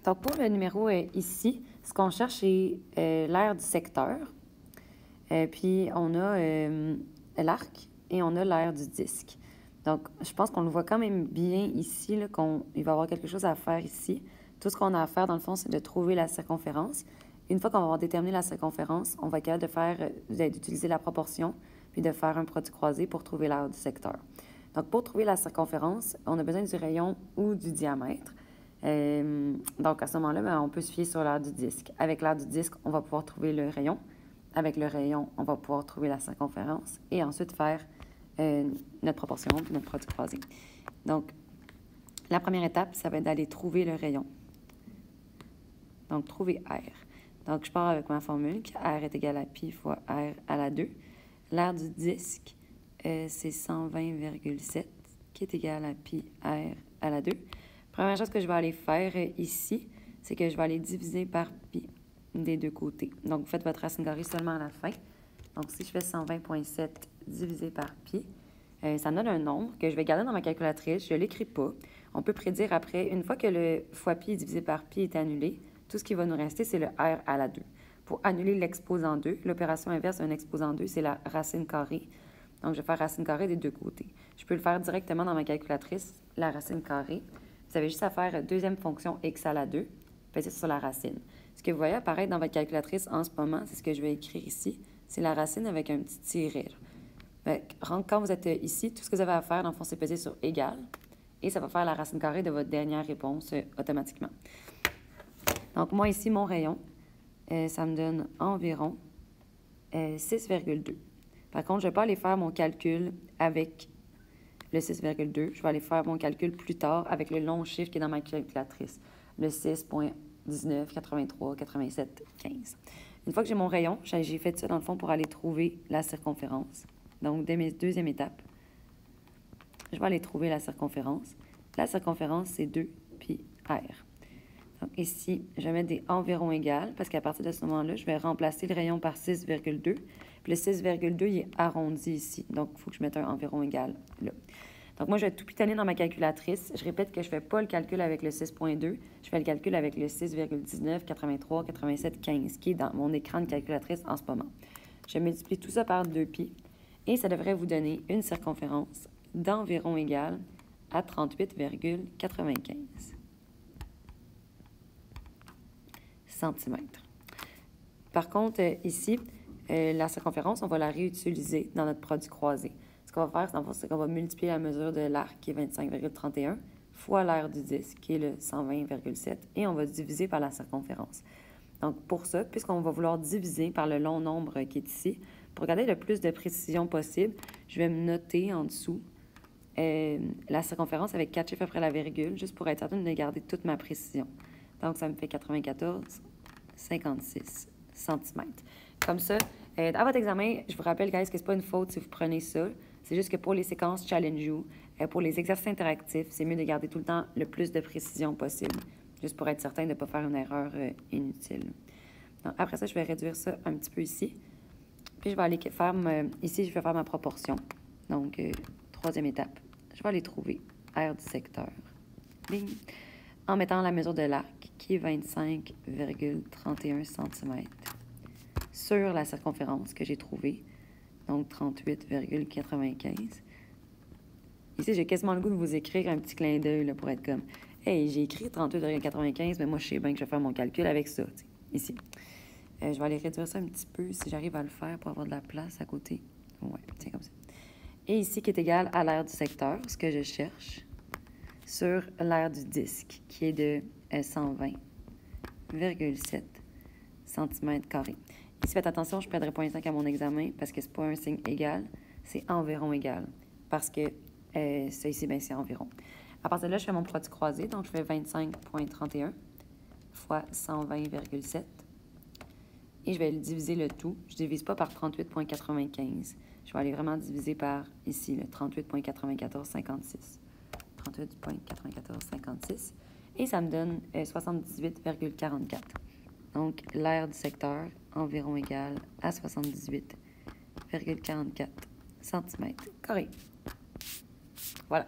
Donc, pour le numéro ici, ce qu'on cherche, c'est l'aire du secteur. Puis, on a l'arc et on a l'aire du disque. Donc, je pense qu'on le voit quand même bien ici, là, qu'il va y avoir quelque chose à faire ici. Tout ce qu'on a à faire, dans le fond, c'est de trouver la circonférence. Une fois qu'on va avoir déterminé la circonférence, on va être capable d'utiliser la proportion puis de faire un produit croisé pour trouver l'aire du secteur. Donc, pour trouver la circonférence, on a besoin du rayon ou du diamètre. Donc, à ce moment-là, on peut se fier sur l'aire du disque. Avec l'aire du disque, on va pouvoir trouver le rayon. Avec le rayon, on va pouvoir trouver la circonférence et ensuite faire notre proportion puis notre produit croisé. Donc, la première étape, ça va être d'aller trouver le rayon. Donc, trouver R. Donc, je pars avec ma formule, que R est égal à pi fois R à la 2. L'aire du disque, c'est 120,7, qui est égal à pi R à la 2. Première chose que je vais aller faire ici, c'est que je vais aller diviser par pi des deux côtés. Donc, vous faites votre racine carrée seulement à la fin. Donc, si je fais 120,7 divisé par pi, ça me donne un nombre que je vais garder dans ma calculatrice. Je ne l'écris pas. On peut prédire après, une fois que le fois pi divisé par pi est annulé, tout ce qui va nous rester, c'est le R à la 2. Pour annuler l'exposant 2, l'opération inverse d'un exposant 2, c'est la racine carrée. Donc, je vais faire racine carrée des deux côtés. Je peux le faire directement dans ma calculatrice, la racine carrée. Vous avez juste à faire deuxième fonction x à la 2, peser sur la racine. Ce que vous voyez apparaître dans votre calculatrice en ce moment, c'est ce que je vais écrire ici. C'est la racine avec un petit tiret. Quand vous êtes ici, tout ce que vous avez à faire, dans le fond, c'est peser sur égal. Et ça va faire la racine carrée de votre dernière réponse automatiquement. Donc, moi, ici, mon rayon, ça me donne environ 6,2. Par contre, je ne vais pas aller faire mon calcul avec le 6,2. Je vais aller faire mon calcul plus tard avec le long chiffre qui est dans ma calculatrice, le 6,19, 83, 87, 15. Une fois que j'ai mon rayon, j'ai fait ça, dans le fond, pour aller trouver la circonférence. Donc, dès mes deuxième étape, je vais aller trouver la circonférence. La circonférence, c'est 2 pi R. Donc, ici, je vais mettre des environs égales parce qu'à partir de ce moment-là, je vais remplacer le rayon par 6,2. Puis le 6,2, il est arrondi ici. Donc, il faut que je mette un environ égal là. Donc, moi, je vais tout pitonner dans ma calculatrice. Je répète que je ne fais pas le calcul avec le 6,2. Je fais le calcul avec le 6,19, 83, 87, 15, qui est dans mon écran de calculatrice en ce moment. Je multiplie tout ça par 2pi et ça devrait vous donner une circonférence d'environ égale à 38,95 cm. Par contre, ici, la circonférence, on va la réutiliser dans notre produit croisé. Ce qu'on va faire, c'est qu'on va multiplier la mesure de l'arc, qui est 25,31, fois l'aire du disque, qui est le 120,7, et on va diviser par la circonférence. Donc, pour ça, puisqu'on va vouloir diviser par le long nombre qui est ici, pour garder le plus de précision possible, je vais me noter en dessous la circonférence avec 4 chiffres après la virgule, juste pour être certaine de garder toute ma précision. Donc, ça me fait 94,56 cm. Comme ça, à votre examen, je vous rappelle, guys, que c'est pas une faute si vous prenez ça. C'est juste que pour les séquences Challenge You, pour les exercices interactifs, c'est mieux de garder tout le temps le plus de précision possible, juste pour être certain de ne pas faire une erreur inutile. Donc, après ça, je vais réduire ça un petit peu ici. Puis, je vais aller faire, ici, je vais faire ma proportion. Donc, troisième étape, je vais aller trouver R du secteur. Bing! En mettant la mesure de l'arc, qui est 25,31 cm, sur la circonférence que j'ai trouvée, donc 38,95. Ici, j'ai quasiment le goût de vous écrire un petit clin d'œil pour être comme « Hey, j'ai écrit 38,95, mais moi, je sais bien que je vais faire mon calcul avec ça. » Ici. Je vais aller réduire ça un petit peu si j'arrive à le faire pour avoir de la place à côté. Ouais, tiens, comme ça. Et ici, qui est égal à l'aire du secteur, ce que je cherche, sur l'aire du disque, qui est de 120,7 cm². Ici, faites attention, je ne perdrai pas 0,5 à mon examen parce que ce n'est pas un signe égal, c'est environ égal. Parce que ça ici, ben, c'est environ. À partir de là, je fais mon produit croisé, donc je fais 25,31 fois 120,7. Et je vais diviser le tout. Je ne divise pas par 38,95. Je vais aller vraiment diviser par, ici, le 38,9456. 38,9456. Et ça me donne 78,44. Donc, l'aire du secteur, environ égale à 78,44 cm². Voilà.